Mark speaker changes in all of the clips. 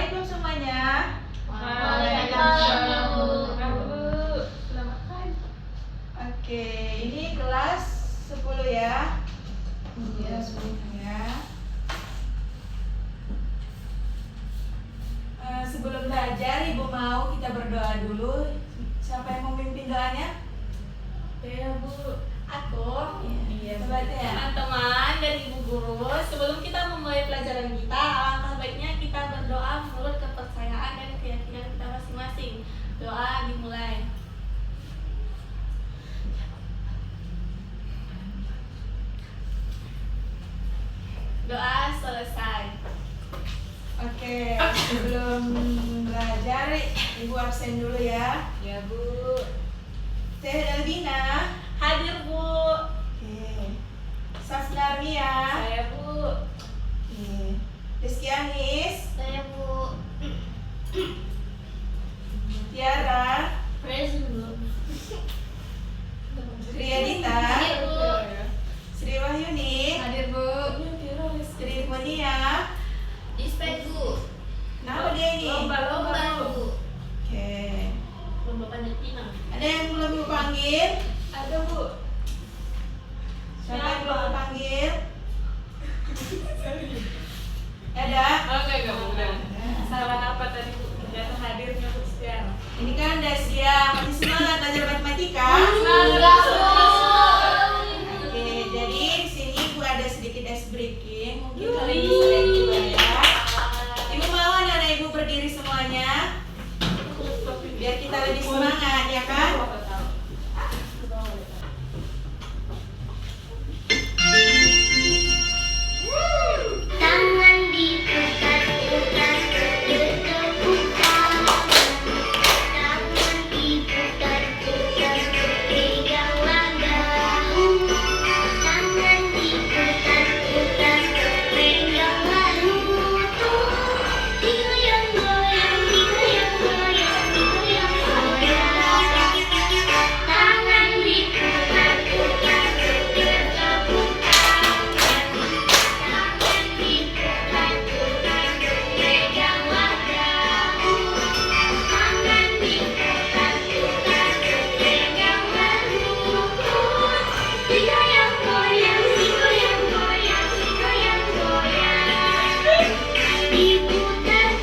Speaker 1: Assalamualaikum semuanya.
Speaker 2: Waalaikumsalam.
Speaker 1: Selamat pagi. Oke, ini kelas 10 ya. Iya, 10 ya. Sebelum belajar, Ibu mau kita berdoa dulu. Siapa yang mau memimpin doanya?
Speaker 2: Ya Bu, aku.
Speaker 1: Iya, coba ya.
Speaker 2: Teman-teman dan Ibu Guru, sebelum kita memulai pelajaran kita, alangkah baiknya kita berdoa menurut kepercayaan dan keyakinan kita masing-masing. Doa dimulai. Doa selesai.
Speaker 1: Oke, sebelum belajar, Ibu absen dulu ya.
Speaker 2: Ya Bu.
Speaker 1: Teh Elvina.
Speaker 2: Hadir Bu.
Speaker 1: Oke. Safnarmia.
Speaker 2: Saya Bu.
Speaker 1: Oke. Rizky Anis.
Speaker 2: Saya Bu.
Speaker 1: Tiara.
Speaker 2: Present Bu.
Speaker 1: Sri Adita.
Speaker 2: Hadir Bu.
Speaker 1: Sri Wahyuni.
Speaker 2: Hadir Bu.
Speaker 1: Sri Munia.
Speaker 2: Dispek Bu.
Speaker 1: Kenapa dia ini?
Speaker 2: Lomba Bu.
Speaker 1: Oke.
Speaker 2: Lomba panjat pinang.
Speaker 1: Ada yang belum Ibu panggil?
Speaker 2: Ada Bu.
Speaker 1: Siapa yang belum Ibu panggil? Ada?
Speaker 2: Enggak bukan. Salah apa tadi Bu? Ternyata hadirnya Bu sekarang.
Speaker 1: Ini kan udah siang, masih semangat belajar matematika?
Speaker 2: Enggak Bu.
Speaker 1: Oke, jadi di sini Ibu ada sedikit ice breaking. Mungkin kalian bisa lihat juga ya. Ibu mau anak-anak Ibu berdiri semuanya? Biar kita lebih semangat, ya kan?
Speaker 3: Tangan diputar-putar, bertepuk tangan. Tangan diputar-putar, peganglah bahu. Tangan diputar-putar, peganglah lutut. Digoyang-goyang, digoyang-goyang, digoyang-goyang. Tangan diputar-putar, bertepuk tangan. Tangan diputar-putar, peganglah daun. Tangan diputar-putar, peganglah lutut. Digoyang-goyang, digoyang-goyang, digoyang-goyang. Diputar-putar,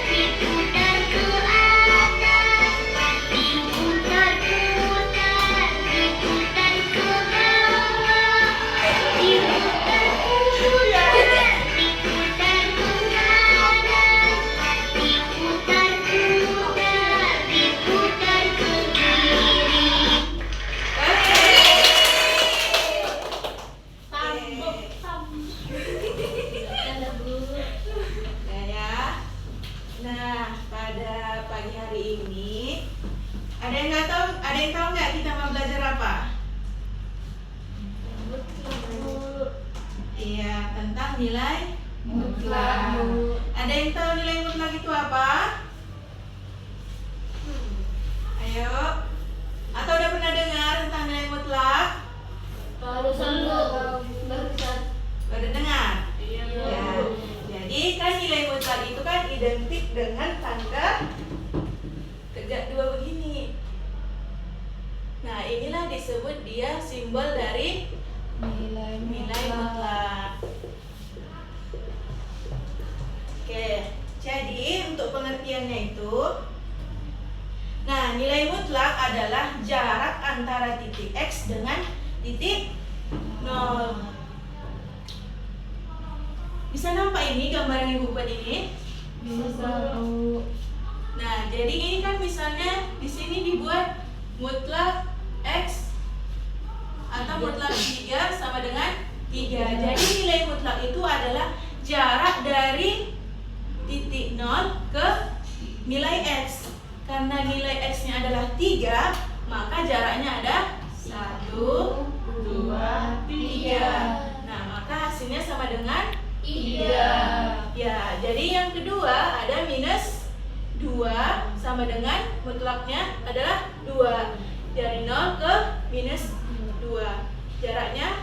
Speaker 3: diputar ke atas. Diputar-putar, diputar ke bawah. Diputar-putar, diputar ke kanan. Diputar-putar, diputar ke kiri.
Speaker 2: Ada Bu.
Speaker 1: Ya. Nah, pada pagi hari ini ada yang tahu nggak kita mau belajar apa? Iya, tentang nilai mutlak. Ada yang tahu nilai mutlak itu apa? Ayo. Atau udah pernah dengar tentang nilai mutlak?
Speaker 2: Barusan Bu. Barusan.
Speaker 1: Baru dengar?
Speaker 2: Iya
Speaker 1: Ya. Jadi kan nilai mutlak itu kan identik dengan tanda tegak dua begini. Nah, inilah disebut dia simbol dari nilai mutlak. Oke, jadi untuk pengertiannya itu, nah nilai mutlak adalah jarak antara titik X dengan titik 0. Bisa nampak ini gambar yang Ibu buat ini?
Speaker 2: Bisa Bu.
Speaker 1: Nah, jadi ini kan misalnya di sini dibuat mutlak X atau mutlak 3 sama dengan 3. Jadi nilai mutlak itu adalah jarak dari titik 0 ke nilai X. Karena nilai X-nya adalah 3, maka jaraknya ada 1, 2, 3. Nah, maka hasilnya sama dengan 3. Ya, jadi yang kedua ada minus 2 sama dengan mutlaknya adalah 2. Dari 0 ke minus 2. Jaraknya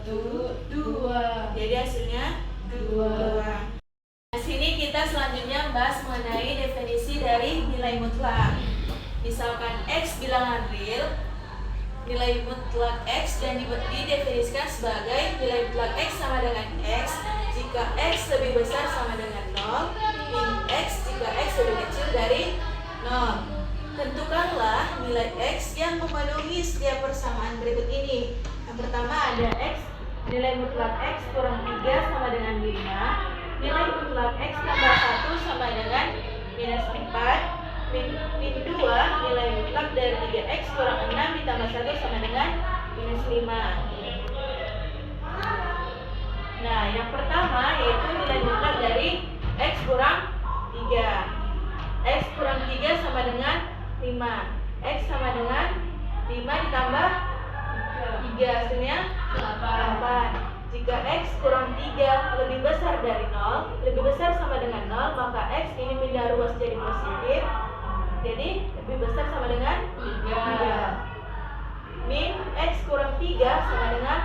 Speaker 1: 1, 2. Jadi hasilnya 2. Di sini kita selanjutnya bahas mengenai definisi dari nilai mutlak. Misalkan X bilangan real, nilai mutlak X dan didefinisikan sebagai nilai mutlak X sama dengan X jika X lebih besar sama dengan 0, min X jika X lebih kecil dari 0. Tentukanlah nilai X yang memenuhi setiap persamaan berikut ini. Yang pertama ada X, nilai mutlak X kurang 3 sama dengan 5. Nilai mutlak X tambah 1 sama dengan minus 4. Min 2, nilai mutlak dari 3X kurang 6 ditambah 1 sama dengan minus 5. Nah, yang pertama yaitu nilai mutlak dari X kurang 3. X kurang 3 sama dengan 5. X sama dengan 5 ditambah 3, hasilnya 8. Jika X kurang 3 lebih besar dari 0, lebih besar sama dengan 0, maka X ini pindah ruas jadi positif. Jadi lebih besar sama dengan 3. Min X kurang 3 sama dengan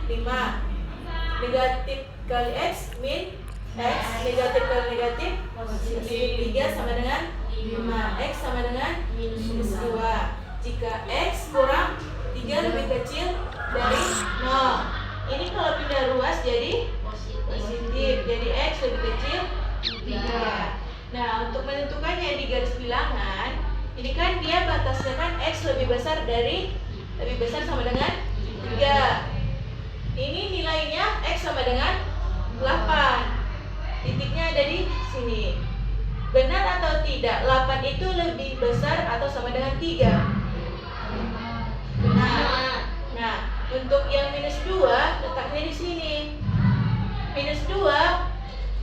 Speaker 1: 5. Negatif kali X, min X. Negatif kali negatif, positif. 3 sama dengan 5. X sama dengan minus 2. Jika X kurang 3 lebih kecil dari 0, ini kalau pindah ruas jadi positif. Jadi X lebih kecil 3. Nah, untuk menentukannya di garis bilangan, ini kan dia batasnya kan X lebih besar sama dengan 3. Ini nilainya X sama dengan 8. Titiknya ada di sini. Benar atau tidak? 8 itu lebih besar atau sama dengan 3? Benar. Nah, untuk yang minus 2 letaknya di sini. Minus 2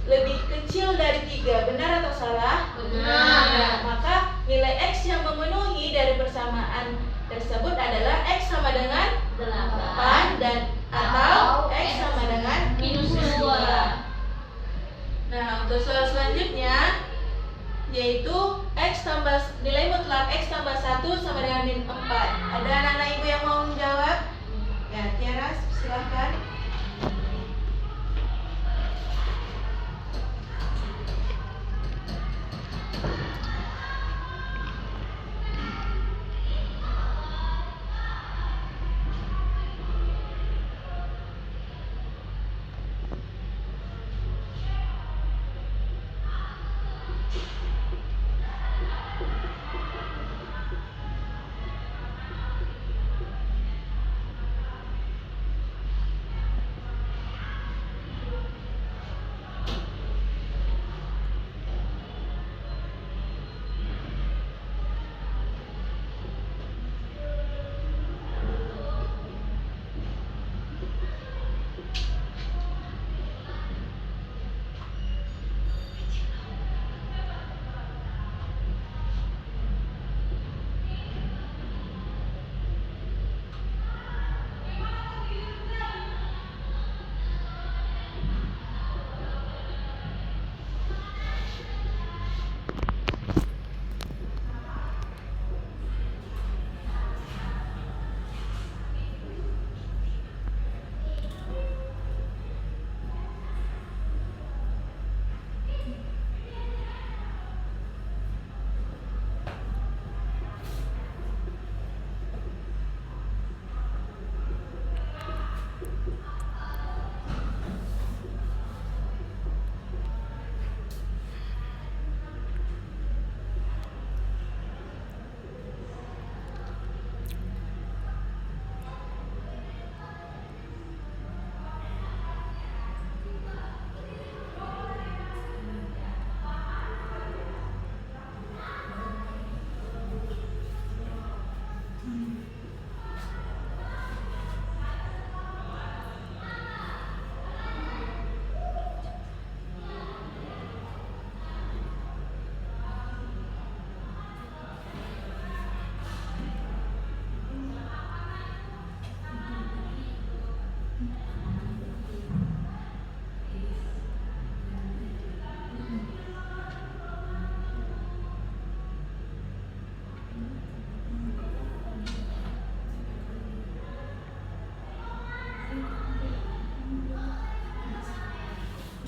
Speaker 1: lebih kecil dari 3, benar atau salah?
Speaker 2: Benar.
Speaker 1: Nah, maka nilai X yang memenuhi dari persamaan tersebut adalah X sama dengan 8 dan atau X sama dengan
Speaker 2: minus 2.
Speaker 1: Nah, untuk soal selanjutnya yaitu X tambah nilai mutlak X tambah 1 sama dengan min 4. Ada anak-anak ibu yang mau menjawab? Ya, Tiara, silahkan.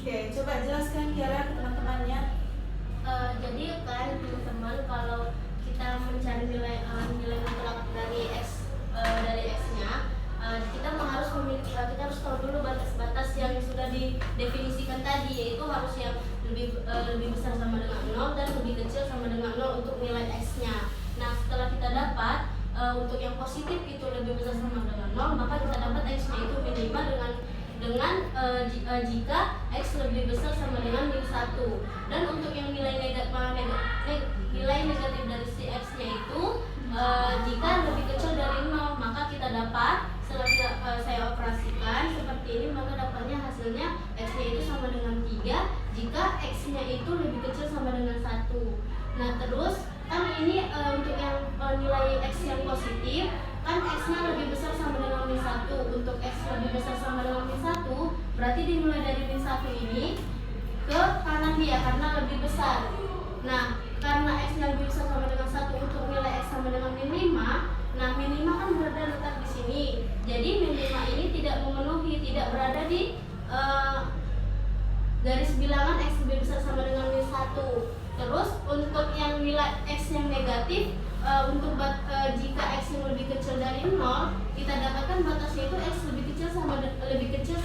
Speaker 1: Oke, coba jelaskan Kiara ke teman-temannya.
Speaker 2: Jadi kan teman-teman, kalau kita mencari nilai mutlak dari x-nya, kita harus tahu dulu batas-batas yang sudah didefinisikan tadi, yaitu harus yang lebih besar sama dengan 0 dan lebih kecil sama dengan 0 untuk nilai x-nya. Nah, setelah kita dapat untuk yang positif itu lebih besar sama dengan 0, maka kita dapat x-nya itu minimal dengan jika x lebih besar sama dengan min 1. Dan untuk yang nilai negatif dari si x-nya itu jika lebih kecil dari 0, maka kita dapat, setelah saya operasikan seperti ini, maka dapatnya hasilnya x-nya itu sama dengan 3 jika x-nya itu lebih kecil sama dengan 1. Nah, terus kan ini untuk yang nilai x yang positif, kan x-nya lebih besar sama dengan min 1. Untuk x lebih besar sama dengan min 1, berarti dimulai dari min 1 ini ke kanan dia karena lebih besar. Nah, karena x-nya lebih besar sama dengan 1, untuk nilai x sama dengan min 5. Nah, min 5 kan berada letak di sini. Jadi min 5 ini tidak memenuhi, tidak berada di garis bilangan x lebih besar sama dengan min 1. Terus untuk yang nilai x yang negatif, jika x yang lebih kecil dari 0, kita dapatkan batasnya itu x lebih kecil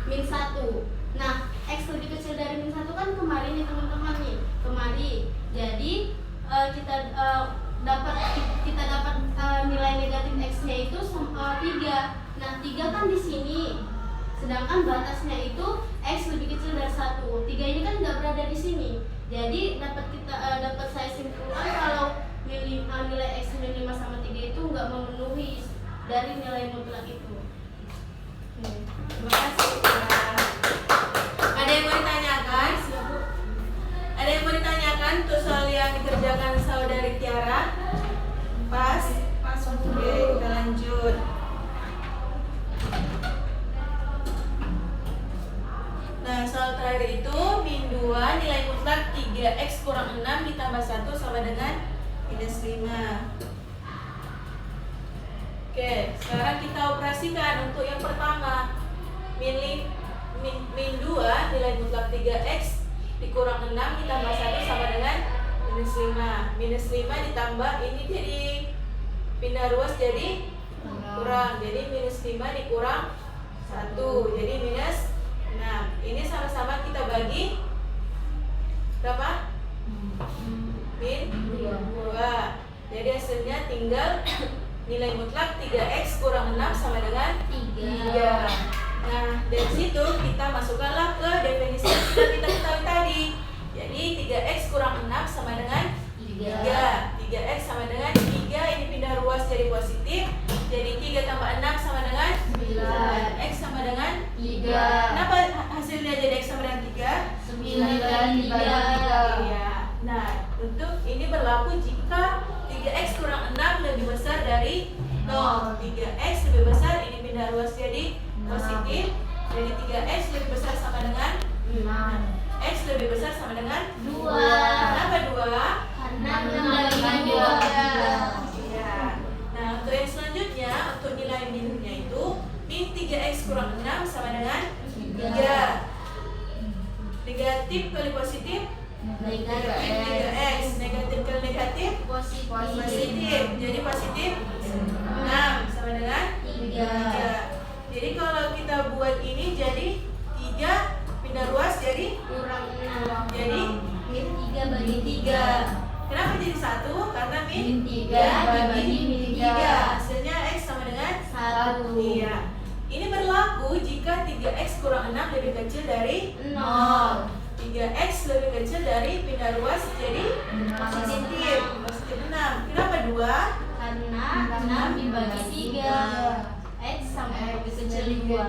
Speaker 2: min 1. Nah, x lebih kecil dari min 1 kan kemarin nih teman-teman nih, kemari. Jadi kita dapat nilai negatif x-nya itu 3. Nah, 3 kan di sini. Sedangkan batasnya itu x lebih kecil dari 1. 3 ini kan nggak berada di sini. Jadi dapat saya simpulkan kalau nilai x min 5 sama 3 itu nggak memenuhi dari nilai mutlak itu.
Speaker 1: Terima kasih. Ada yang mau ditanyakan? Ada yang mau ditanyakan untuk soal yang dikerjakan saudari Tiara? Pas? Oke, kita lanjut. Nah, soal terakhir itu min 2 nilai mutlak 3x kurang 6 ditambah 1 sama dengan minus 5. Oke, sekarang kita operasikan untuk yang pertama. Min 2 nilai mutlak 3x dikurang 6 ditambah 1 sama dengan minus 5. Minus 5 ditambah ini jadi pindah ruas jadi kurang. Jadi minus 5 dikurang 1 jadi minus 6. Ini sama-sama kita bagi berapa? Min 2. Jadi hasilnya tinggal nilai mutlak 3x kurang 6 sama dengan 3. Nah, dari situ kita masukkanlah ke definisi yang sudah kita ketahui tadi. Jadi 3x kurang 6 sama dengan 3. 3x sama dengan 3, ini pindah ruas jadi positif. Jadi 3 tambah 6 sama dengan 9. X sama dengan 3. Kenapa hasilnya jadi x sama dengan 3?
Speaker 2: 9 dibagi 3.
Speaker 1: Iya. Nah, untuk ini berlaku jika 3x kurang 6 lebih besar dari 0. 3x lebih besar, ini pindah ruas jadi positif. Jadi 3x lebih besar sama dengan 6. X lebih besar sama dengan 2. Kenapa 2?
Speaker 2: Karena dengan 2.
Speaker 1: Iya. Nah, untuk yang selanjutnya, untuk nilai minusnya itu min 3x kurang 6 sama dengan 3. Negatif kali positif negatif 3x. Negatif kali negatif positif. Jadi positif 6 sama dengan 3. Jadi kalau kita buat ini jadi 3 pindah ruas jadi
Speaker 2: Kurang 6.
Speaker 1: jadi
Speaker 2: min 3 bagi 3.
Speaker 1: kenapa jadi 1? Karena min
Speaker 2: Min 3 dibagi min 3.
Speaker 1: Hasilnya x sama dengan
Speaker 2: 1.
Speaker 1: Iya. Ini berlaku jika 3x kurang 6 lebih kecil dari
Speaker 2: 0.
Speaker 1: 3x lebih kecil dari pindah ruas jadi positif 6. Kenapa 2?
Speaker 2: Karena 6 dibagi 3. X sama lebih kecil 2.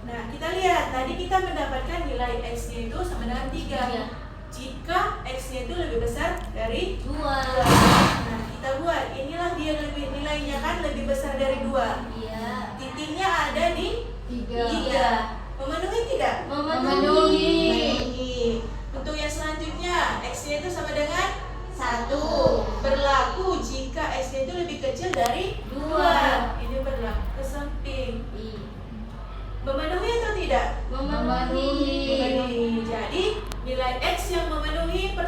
Speaker 1: Nah, kita lihat tadi kita mendapatkan nilai x-nya itu sama dengan 3. Jika x-nya itu lebih besar dari
Speaker 2: 2.
Speaker 1: Nah, kita buat inilah dia nilainya kan lebih besar dari 2.
Speaker 2: Iya.
Speaker 1: Titiknya ada di 3. Memenuhi tidak?
Speaker 2: Memenuhi.
Speaker 1: Untuk yang selanjutnya, x-nya itu sama dengan 1. Berlaku jika x-nya itu lebih kecil dari 2. Ini berlaku ke samping. Memenuhi atau tidak?
Speaker 2: Memenuhi.
Speaker 1: Jadi nilai x yang memenuhi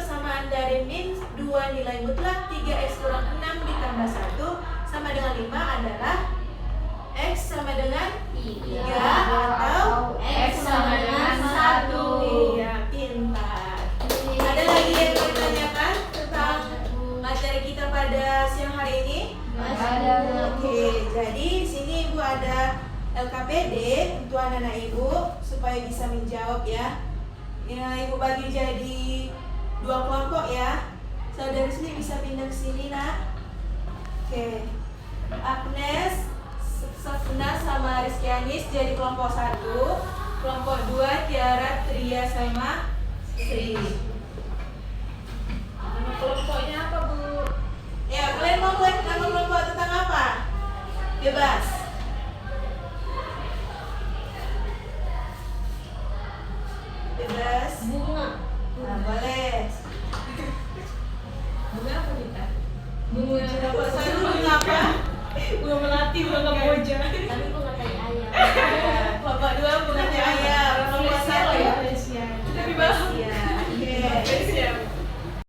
Speaker 1: sama dengan 5 adalah X sama dengan
Speaker 2: 3
Speaker 1: atau
Speaker 2: X sama dengan 1.
Speaker 1: Iya, pintar. Ada lagi yang mau ditanyakan tentang materi kita pada siang hari ini? Oke, jadi di sini Ibu ada LKPD untuk anak-anak Ibu supaya bisa menjawab ya. Ya, Ibu bagi jadi 2 kelompok ya. Saudara sini bisa pindah ke sini, Nak. Oke. Agnes, Safna sama Rizky Anis jadi kelompok 1. Kelompok 2 Tiara, Tria sama Sri.
Speaker 4: Nama kelompoknya apa, Bu?
Speaker 1: Ya, kalian mau buat nama kelompok tentang apa? Bebas. Bebas.
Speaker 2: Bunga.
Speaker 1: Nah, boleh.
Speaker 4: Bunga apa kita?
Speaker 1: Kelompok 1 bunga apa?
Speaker 4: Bunga melati, bunga kamboja.